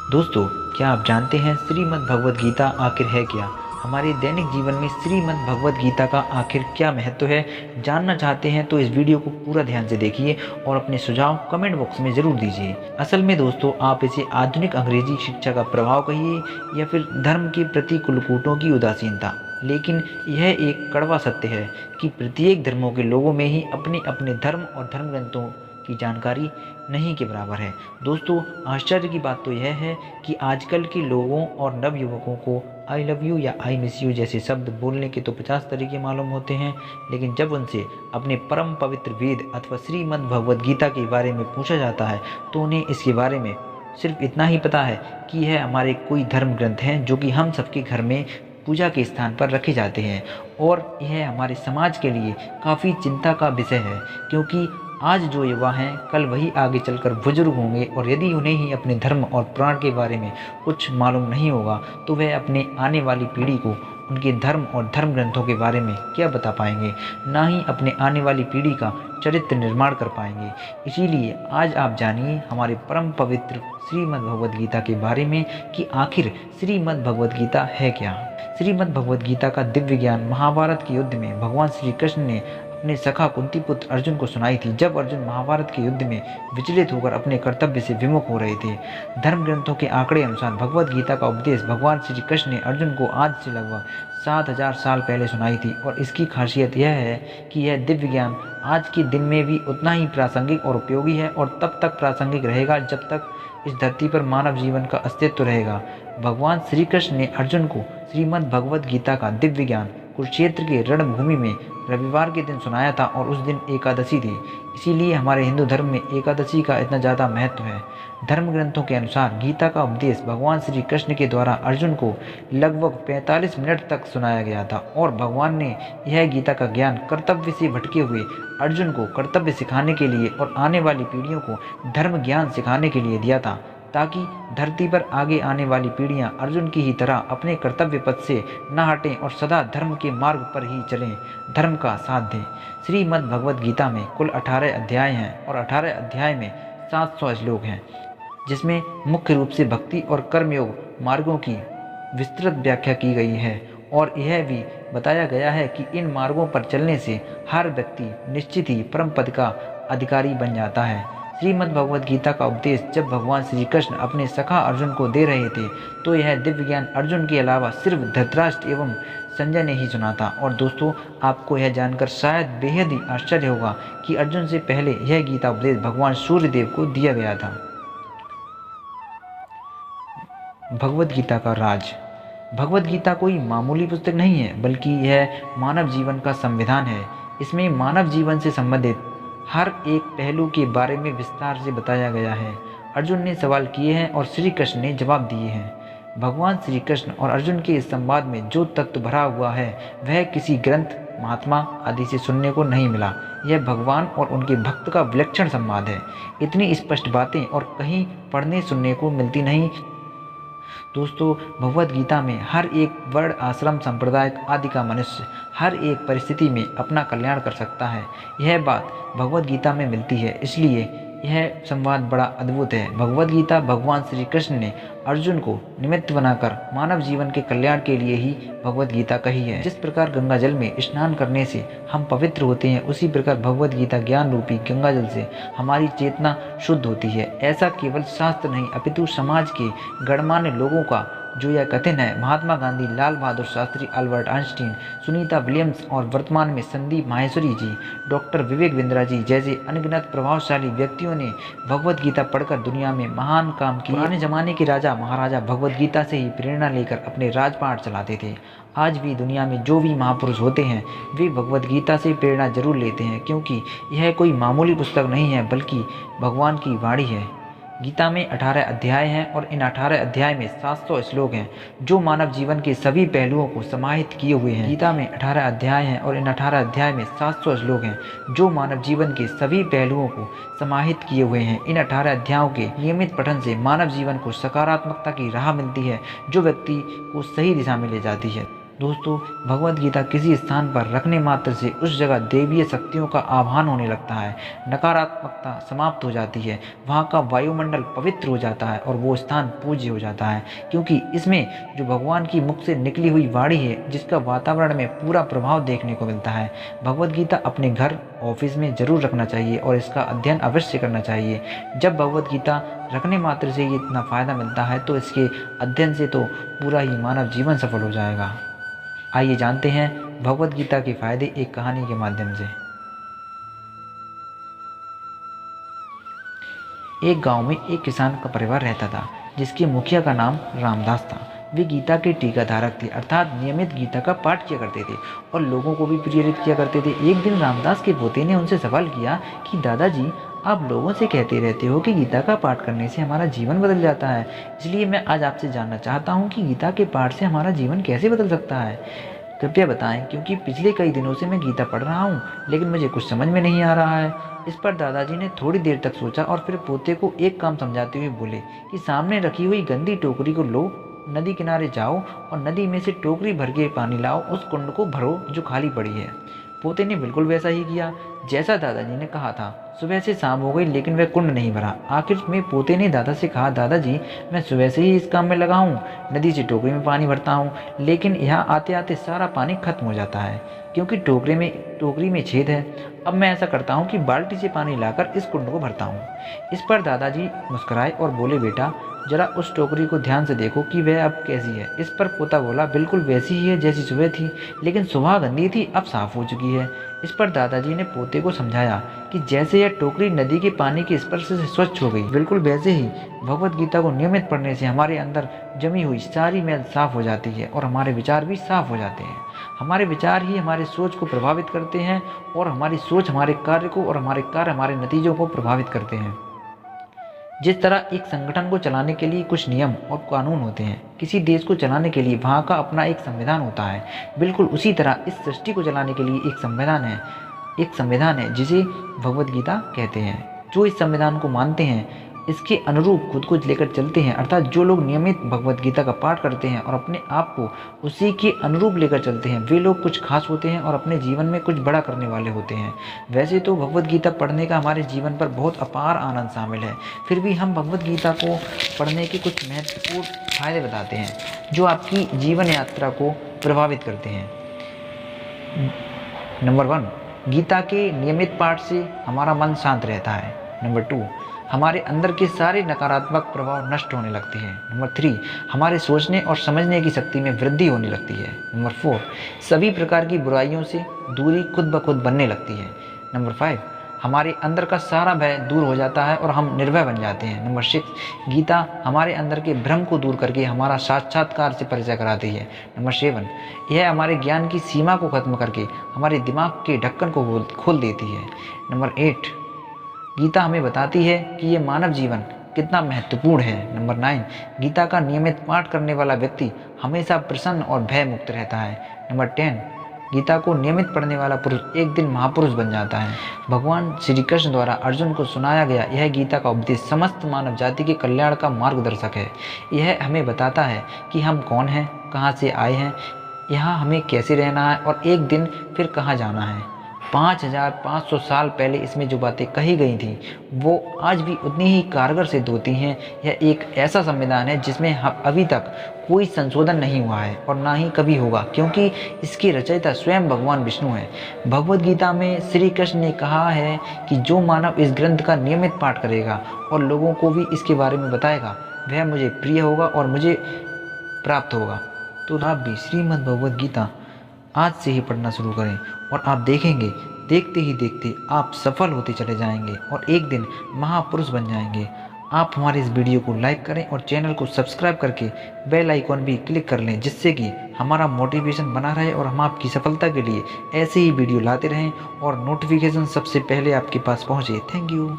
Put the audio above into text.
दोस्तों, क्या आप जानते हैं श्रीमद् भगवद गीता आखिर है क्या? हमारे दैनिक जीवन में श्रीमद् भगवद गीता का आखिर क्या महत्व है? जानना चाहते हैं तो इस वीडियो को पूरा ध्यान से देखिए और अपने सुझाव कमेंट बॉक्स में ज़रूर दीजिए। असल में दोस्तों, आप इसे आधुनिक अंग्रेजी शिक्षा का प्रभाव कहिए या फिर धर्म के प्रति कुलकूटों की उदासीनता, लेकिन यह एक कड़वा सत्य है कि प्रत्येक धर्मों के लोगों में ही अपने अपने धर्म और धर्म ग्रंथों की जानकारी नहीं के बराबर है। दोस्तों, आश्चर्य की बात तो यह है कि आजकल के लोगों और नवयुवकों को आई लव यू या आई मिस यू जैसे शब्द बोलने के तो 50 तरीके मालूम होते हैं, लेकिन जब उनसे अपने परम पवित्र वेद अथवा श्रीमद् भगवद गीता के बारे में पूछा जाता है तो उन्हें इसके बारे में सिर्फ इतना ही पता है कि यह हमारे कोई धर्म ग्रंथ हैं जो कि हम सबके घर में पूजा के स्थान पर रखे जाते हैं, और यह हमारे समाज के लिए काफ़ी चिंता का विषय है, क्योंकि आज जो युवा हैं कल वही आगे चलकर बुजुर्ग होंगे, और यदि उन्हें ही अपने धर्म और पुराण के बारे में कुछ मालूम नहीं होगा तो वह अपने आने वाली पीढ़ी को उनके धर्म और धर्म ग्रंथों के बारे में क्या बता पाएंगे, ना ही अपने आने वाली पीढ़ी का चरित्र निर्माण कर पाएंगे। इसीलिए आज आप जानिए हमारे परम पवित्र श्रीमद् भगवद गीता के बारे में कि आखिर श्रीमद् भगवद गीता है क्या। श्रीमद् भगवद गीता का दिव्य ज्ञान महाभारत के युद्ध में भगवान श्री कृष्ण ने अपने सखा कुंती पुत्र अर्जुन को सुनाई थी, जब अर्जुन महाभारत के युद्ध में विचलित होकर अपने कर्तव्य से विमुख हो रहे थे। धर्म ग्रंथों के आंकड़े अनुसार भगवद गीता का उपदेश भगवान श्री कृष्ण ने अर्जुन को आज से लगभग 7000 साल पहले सुनाई थी, और इसकी खासियत यह है कि यह दिव्य ज्ञान आज के दिन में भी उतना ही प्रासंगिक और उपयोगी है, और तब तक प्रासंगिक रहेगा जब तक इस धरती पर मानव जीवन का अस्तित्व रहेगा। भगवान श्री कृष्ण ने अर्जुन को श्रीमद् भगवद गीता का दिव्य ज्ञान कुरुक्षेत्र के रणभूमि में रविवार के दिन सुनाया था, और उस दिन एकादशी थी। इसीलिए हमारे हिंदू धर्म में एकादशी का इतना ज़्यादा महत्व है। धर्म ग्रंथों के अनुसार गीता का उपदेश भगवान श्री कृष्ण के द्वारा अर्जुन को लगभग 45 मिनट तक सुनाया गया था, और भगवान ने यह गीता का ज्ञान कर्तव्य से भटके हुए अर्जुन को कर्तव्य सिखाने के लिए और आने वाली पीढ़ियों को धर्म ज्ञान सिखाने के लिए दिया था, ताकि धरती पर आगे आने वाली पीढ़ियां अर्जुन की ही तरह अपने कर्तव्य पथ से न हटें और सदा धर्म के मार्ग पर ही चलें, धर्म का साथ दें। श्रीमद् भगवद गीता में कुल 18 अध्याय हैं, और 18 अध्याय में 700 श्लोक हैं, जिसमें मुख्य रूप से भक्ति और कर्मयोग मार्गों की विस्तृत व्याख्या की गई है, और यह भी बताया गया है कि इन मार्गों पर चलने से हर व्यक्ति निश्चित ही परम पद का अधिकारी बन जाता है। श्रीमद् भगवद गीता का उपदेश जब भगवान श्री कृष्ण अपने सखा अर्जुन को दे रहे थे तो यह दिव्य ज्ञान अर्जुन के अलावा सिर्फ धृतराष्ट्र एवं संजय ने ही सुना था। और दोस्तों, आपको यह जानकर शायद बेहद ही आश्चर्य होगा कि अर्जुन से पहले यह गीता उपदेश भगवान सूर्यदेव को दिया गया था। भगवद गीता का राज। भगवद गीता कोई मामूली पुस्तक नहीं है, बल्कि यह मानव जीवन का संविधान है। इसमें मानव जीवन से संबंधित हर एक पहलू के बारे में विस्तार से बताया गया है। अर्जुन ने सवाल किए हैं और श्री कृष्ण ने जवाब दिए हैं। भगवान श्री कृष्ण और अर्जुन के इस संवाद में जो तत्व भरा हुआ है वह किसी ग्रंथ, महात्मा आदि से सुनने को नहीं मिला। यह भगवान और उनके भक्त का विलक्षण संवाद है। इतनी स्पष्ट बातें और कहीं पढ़ने सुनने को मिलती नहीं। दोस्तों, भगवद गीता में हर एक वर्ण, आश्रम, संप्रदाय आदि का मनुष्य हर एक परिस्थिति में अपना कल्याण कर सकता है। यह बात भगवद गीता में मिलती है, इसलिए यह संवाद बड़ा अद्भुत है। भगवद गीता भगवान श्री कृष्ण ने अर्जुन को निमित्त बनाकर मानव जीवन के कल्याण के लिए ही भगवद गीता कही है। जिस प्रकार गंगा जल में स्नान करने से हम पवित्र होते हैं, उसी प्रकार भगवद गीता ज्ञान रूपी गंगा जल से हमारी चेतना शुद्ध होती है। ऐसा केवल शास्त्र नहीं अपितु समाज के गणमान्य लोगों का जो यह कथन है। Mahatma Gandhi, Lal Bahadur Shastri, Albert Einstein, Sunita Williams और वर्तमान में संदीप माहेश्वरी जी, डॉक्टर विवेक बिंद्रा जी जैसे अनगिनत प्रभावशाली व्यक्तियों ने भगवद गीता पढ़कर दुनिया में महान काम किए। पुराने जमाने के राजा महाराजा भगवद गीता से ही प्रेरणा लेकर अपने राजपाट चलाते थे। आज भी दुनिया में जो भी महापुरुष होते हैं वे भगवद गीता से प्रेरणा जरूर लेते हैं, क्योंकि यह कोई मामूली पुस्तक नहीं है बल्कि भगवान की वाणी है। गीता में 18 अध्याय हैं, और इन 18 अध्याय में 700 श्लोक हैं जो मानव जीवन के सभी पहलुओं को समाहित किए हुए हैं। गीता में 18 अध्याय हैं और इन 18 अध्याय में 700 श्लोक हैं जो मानव जीवन के सभी पहलुओं को समाहित किए हुए हैं। इन 18 अध्यायों के नियमित पठन से मानव जीवन को सकारात्मकता की राह मिलती है, जो व्यक्ति को सही दिशा में ले जाती है। दोस्तों, भगवद गीता किसी स्थान पर रखने मात्र से उस जगह देवीय शक्तियों का आह्वान होने लगता है, नकारात्मकता समाप्त हो जाती है, वहाँ का वायुमंडल पवित्र हो जाता है और वो स्थान पूज्य हो जाता है, क्योंकि इसमें जो भगवान की मुख से निकली हुई वाणी है जिसका वातावरण में पूरा प्रभाव देखने को मिलता है। भगवद गीता अपने घर, ऑफिस में जरूर रखना चाहिए और इसका अध्ययन अवश्य करना चाहिए। जब भगवद गीता रखने मात्र से ये इतना फ़ायदा मिलता है तो इसके अध्ययन से तो पूरा ही मानव जीवन सफल हो जाएगा। आइए जानते हैं भगवद गीता के फायदे एक कहानी के माध्यम से। एक गांव में एक किसान का परिवार रहता था जिसके मुखिया का नाम रामदास था। वे गीता के टीकाधारक थे, अर्थात नियमित गीता का पाठ किया करते थे और लोगों को भी प्रेरित किया करते थे। एक दिन रामदास के पोते ने उनसे सवाल किया कि दादाजी, आप लोगों से कहते रहते हो कि गीता का पाठ करने से हमारा जीवन बदल जाता है, इसलिए मैं आज आपसे जानना चाहता हूँ कि गीता के पाठ से हमारा जीवन कैसे बदल सकता है। कृपया बताएं, क्योंकि पिछले कई दिनों से मैं गीता पढ़ रहा हूँ लेकिन मुझे कुछ समझ में नहीं आ रहा है। इस पर दादाजी ने थोड़ी देर तक सोचा और फिर पोते को एक काम समझाते हुए बोले कि सामने रखी हुई गंदी टोकरी को लो, नदी किनारे जाओ और नदी में से टोकरी भर के पानी लाओ, उस कुंड को भरो जो खाली पड़ी है। पोते ने बिल्कुल वैसा ही किया जैसा दादाजी ने कहा था। सुबह से शाम हो गई लेकिन वह कुंड नहीं भरा। आखिर में पोते ने दादा से कहा, दादाजी, मैं सुबह से ही इस काम में लगा हूँ, नदी से टोकरी में पानी भरता हूँ, लेकिन यहाँ आते आते सारा पानी खत्म हो जाता है क्योंकि टोकरी में छेद है। अब मैं ऐसा करता हूँ कि बाल्टी से पानी लाकर इस कुंड को भरता हूँ। इस पर दादाजी मुस्कुराए और बोले, बेटा, जरा उस टोकरी को ध्यान से देखो कि वह अब कैसी है। इस पर पोता बोला, बिल्कुल वैसी ही है जैसी सुबह थी, लेकिन सुबह गंदी थी, अब साफ हो चुकी है। इस पर दादाजी ने पोते को समझाया कि जैसे यह टोकरी नदी के पानी के स्पर्श से स्वच्छ हो गई, बिल्कुल वैसे ही भगवद गीता को नियमित पढ़ने से हमारे अंदर जमी हुई सारी मैल साफ हो जाती है और हमारे विचार भी साफ हो जाते हैं। हमारे विचार ही हमारे सोच को प्रभावित करते हैं और हमारी सोच हमारे कार्य को और हमारे कार्य हमारे नतीजों को प्रभावित करते हैं। जिस तरह एक संगठन को चलाने के लिए कुछ नियम और कानून होते हैं, किसी देश को चलाने के लिए वहाँ का अपना एक संविधान होता है, बिल्कुल उसी तरह इस सृष्टि को चलाने के लिए एक संविधान है जिसे भगवद गीता कहते हैं। जो इस संविधान को मानते हैं, इसके अनुरूप खुद को लेकर चलते हैं, अर्थात जो लोग नियमित भगवद गीता का पाठ करते हैं और अपने आप को उसी के अनुरूप लेकर चलते हैं, वे लोग कुछ खास होते हैं और अपने जीवन में कुछ बड़ा करने वाले होते हैं। वैसे तो भगवद गीता पढ़ने का हमारे जीवन पर बहुत अपार आनंद शामिल है, फिर भी हम भगवद गीता को पढ़ने के कुछ महत्वपूर्ण फायदे बताते हैं जो आपकी जीवन यात्रा को प्रभावित करते हैं। नंबर 1, गीता के नियमित पाठ से हमारा मन शांत रहता है। नंबर 2, हमारे अंदर के सारे नकारात्मक प्रभाव नष्ट होने लगते हैं। नंबर 3, हमारे सोचने और समझने की शक्ति में वृद्धि होने लगती है। नंबर 4, सभी प्रकार की बुराइयों से दूरी खुद ब खुद बनने लगती है। नंबर 5, हमारे अंदर का सारा भय दूर हो जाता है और हम निर्भय बन जाते हैं। नंबर 6, गीता हमारे अंदर के भ्रम को दूर करके हमारा साक्षात्कार से परिचय कराती है। नंबर 7, यह हमारे ज्ञान की सीमा को खत्म करके हमारे दिमाग के ढक्कन को खोल देती है। नंबर 8, गीता हमें बताती है कि ये मानव जीवन कितना महत्वपूर्ण है। नंबर 9, गीता का नियमित पाठ करने वाला व्यक्ति हमेशा प्रसन्न और भय मुक्त रहता है। नंबर 10, गीता को नियमित पढ़ने वाला पुरुष एक दिन महापुरुष बन जाता है। भगवान श्री कृष्ण द्वारा अर्जुन को सुनाया गया यह गीता का उपदेश समस्त मानव जाति के कल्याण का मार्गदर्शक है। यह हमें बताता है कि हम कौन हैं, कहाँ से आए हैं, यहाँ हमें कैसे रहना है और एक दिन फिर कहाँ जाना है। 5500 साल पहले इसमें जो बातें कही गई थी वो आज भी उतनी ही कारगर सिद्ध होती हैं। यह एक ऐसा संविधान है जिसमें अभी तक कोई संशोधन नहीं हुआ है और ना ही कभी होगा, क्योंकि इसकी रचयिता स्वयं भगवान विष्णु है। भगवद गीता में श्री कृष्ण ने कहा है कि जो मानव इस ग्रंथ का नियमित पाठ करेगा और लोगों को भी इसके बारे में बताएगा, वह मुझे प्रिय होगा और मुझे प्राप्त होगा। तो आप भी श्रीमद् भगवद गीता आज से ही पढ़ना शुरू करें और आप देखेंगे, देखते ही देखते आप सफल होते चले जाएंगे और एक दिन महापुरुष बन जाएंगे। आप हमारे इस वीडियो को लाइक करें और चैनल को सब्सक्राइब करके बेल आइकॉन भी क्लिक कर लें, जिससे कि हमारा मोटिवेशन बना रहे और हम आपकी सफलता के लिए ऐसे ही वीडियो लाते रहें और नोटिफिकेशन सबसे पहले आपके पास पहुँचे। Thank you.